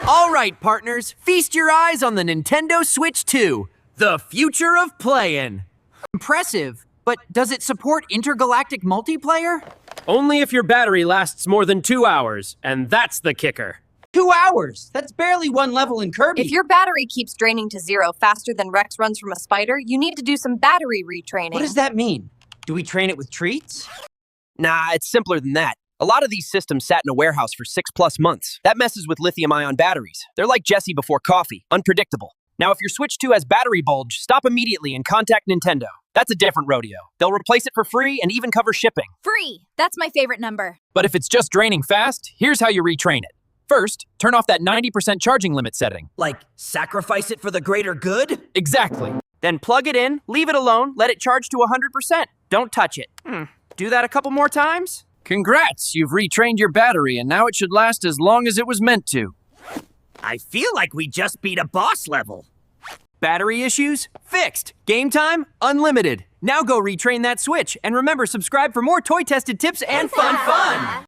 All right, partners, feast your eyes on the Nintendo Switch 2, the future of playing. Impressive, but does it support intergalactic multiplayer? Only if your battery lasts more than 2 hours, and that's the kicker. 2 hours? That's barely one level in Kirby. If your battery keeps draining to zero faster than Rex runs from a spider, you need to do some battery retraining. What does that mean? Do we train it with treats? Nah, it's simpler than that. A lot of these systems sat in a warehouse for 6+ months. That messes with lithium-ion batteries. They're like Jesse before coffee, unpredictable. Now, if your Switch 2 has battery bulge, stop immediately and contact Nintendo. That's a different rodeo. They'll replace it for free and even cover shipping. Free! That's my favorite number. But if it's just draining fast, here's how you retrain it. First, turn off that 90% charging limit setting. Like, sacrifice it for the greater good? Exactly. Then plug it in, leave it alone, let it charge to 100%. Don't touch it. Do that a couple more times? Congrats! You've retrained your battery, and now it should last as long as it was meant to. I feel like we just beat a boss level. Battery issues? Fixed. Game time? Unlimited. Now go retrain that Switch. And remember, subscribe for more toy-tested tips and fun.